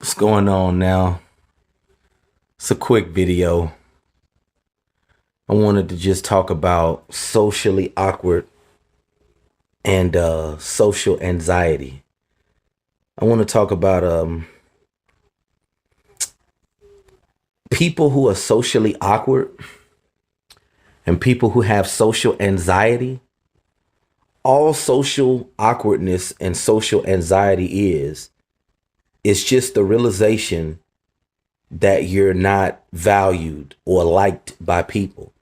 What's going on now? It's a quick video. I wanted to just talk about socially awkward and social anxiety. I want to talk about people who are socially awkward and people who have social anxiety. All social awkwardness and social anxiety is it's just the realization that you're not valued or liked by people.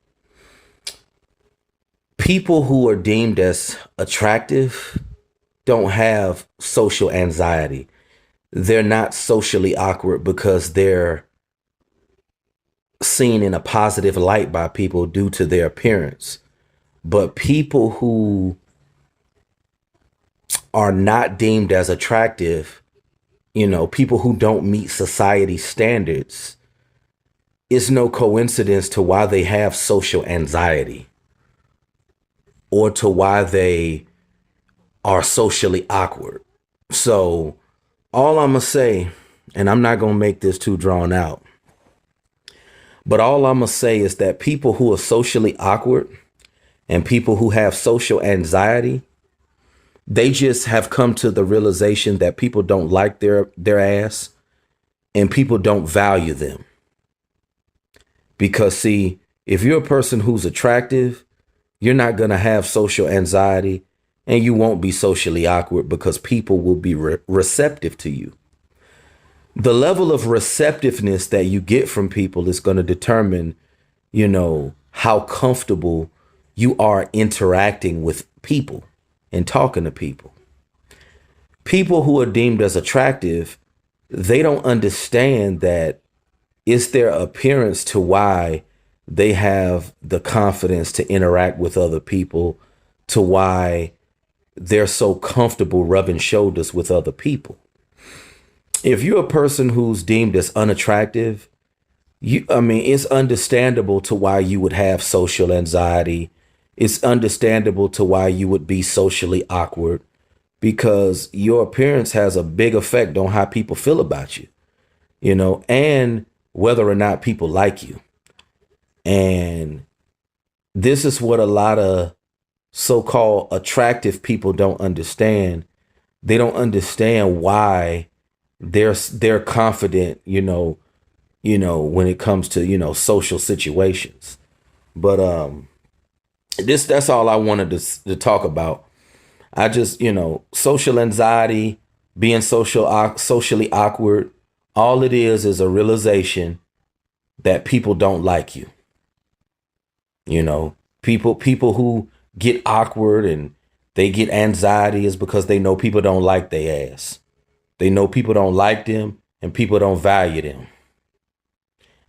People who are deemed as attractive don't have social anxiety. They're not socially awkward because they're seen in a positive light by people due to their appearance. But people who are not deemed as attractive, people who don't meet society standards, it's no coincidence to why they have social anxiety or to why they are socially awkward. So all I'm going to say, and I'm not going to make this too drawn out, but all I'm going to say is that people who are socially awkward and people who have social anxiety, they just have come to the realization that people don't like their ass and people don't value them. Because see, if you're a person who's attractive, you're not going to have social anxiety and you won't be socially awkward because people will be receptive to you. The level of receptiveness that you get from people is going to determine, how comfortable you are interacting with people and talking to people. People who are deemed as attractive, they don't understand that it's their appearance to why they have the confidence to interact with other people, to why they're so comfortable rubbing shoulders with other people. If you're a person who's deemed as unattractive, it's understandable to why you would have social anxiety. It's understandable to why you would be socially awkward because your appearance has a big effect on how people feel about you, and whether or not people like you. And this is what a lot of so-called attractive people don't understand. They don't understand why they're confident, when it comes to, social situations. But that's all I wanted to talk about. I just, social anxiety, being socially awkward, all it is a realization that people don't like you. People who get awkward and they get anxiety is because they know people don't like their ass. They know people don't like them and people don't value them.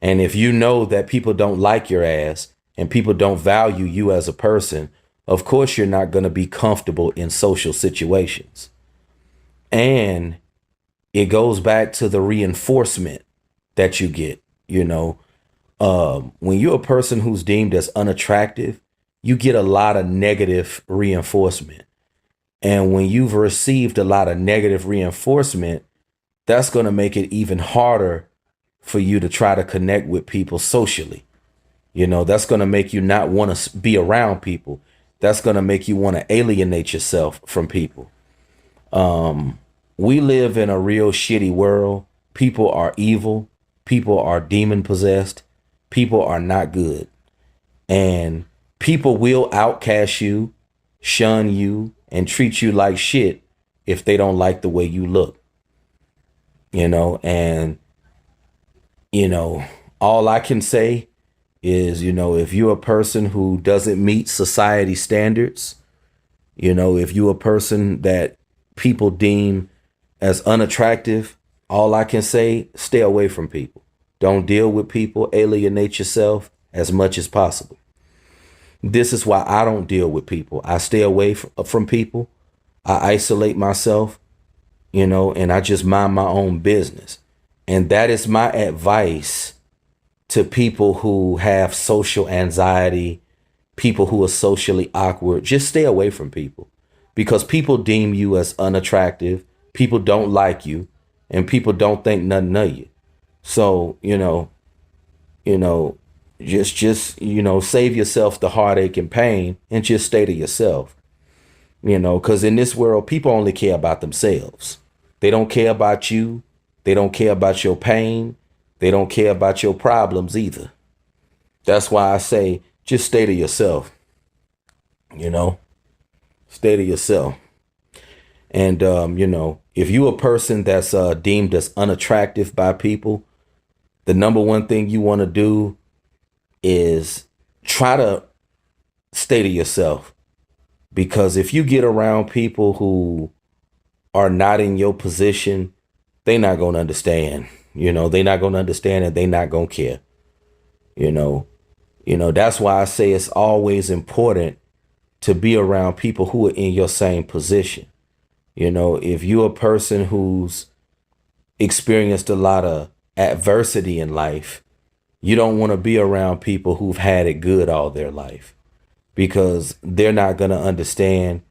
And if you know that people don't like your ass and people don't value you as a person, of course, you're not going to be comfortable in social situations. And it goes back to the reinforcement that you get, when you're a person who's deemed as unattractive, you get a lot of negative reinforcement. And when you've received a lot of negative reinforcement, that's going to make it even harder for you to try to connect with people socially. That's going to make you not want to be around people. That's going to make you want to alienate yourself from people. We live in a real shitty world. People are evil. People are demon possessed. People are not good. And people will outcast you, shun you, and treat you like shit if they don't like the way you look. All I can say is, if you're a person who doesn't meet society standards, if you're a person that people deem as unattractive, all I can say, stay away from people. Don't deal with people, alienate yourself as much as possible. This is why I don't deal with people. I stay away from people. I isolate myself, and I just mind my own business. And that is my advice to people who have social anxiety, people who are socially awkward. Just stay away from people because people deem you as unattractive. People don't like you. and people don't think nothing of you. So, you know, save yourself the heartache and pain and just stay to yourself, because in this world, people only care about themselves. They don't care about you. They don't care about your pain. They don't care about your problems either. That's why I say just stay to yourself, stay to yourself. And, if you're a person that's deemed as unattractive by people, the number one thing you want to do is try to stay to yourself. Because if you get around people who are not in your position, they're not going to understand. They're not going to understand and they're not going to care. That's why I say it's always important to be around people who are in your same position. If you're a person who's experienced a lot of adversity in life, you don't want to be around people who've had it good all their life, because they're not going to understand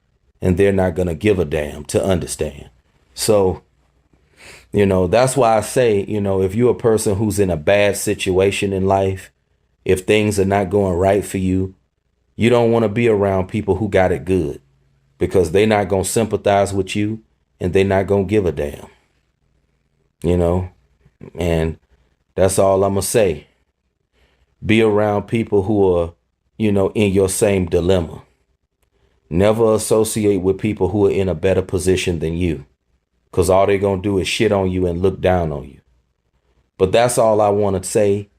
and they're not going to give a damn to understand. So, that's why I say, if you're a person who's in a bad situation in life, if things are not going right for you, you don't want to be around people who got it good, because they're not going to sympathize with you and they're not going to give a damn, and that's all I'm going to say. Be around people who are, in your same dilemma. Never associate with people who are in a better position than you, because all they're going to do is shit on you and look down on you. But that's all I want to say,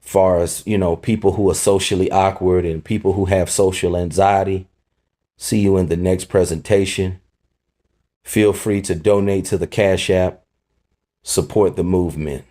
far as, people who are socially awkward and people who have social anxiety. See you in the next presentation. Feel free to donate to the Cash App. Support the movement.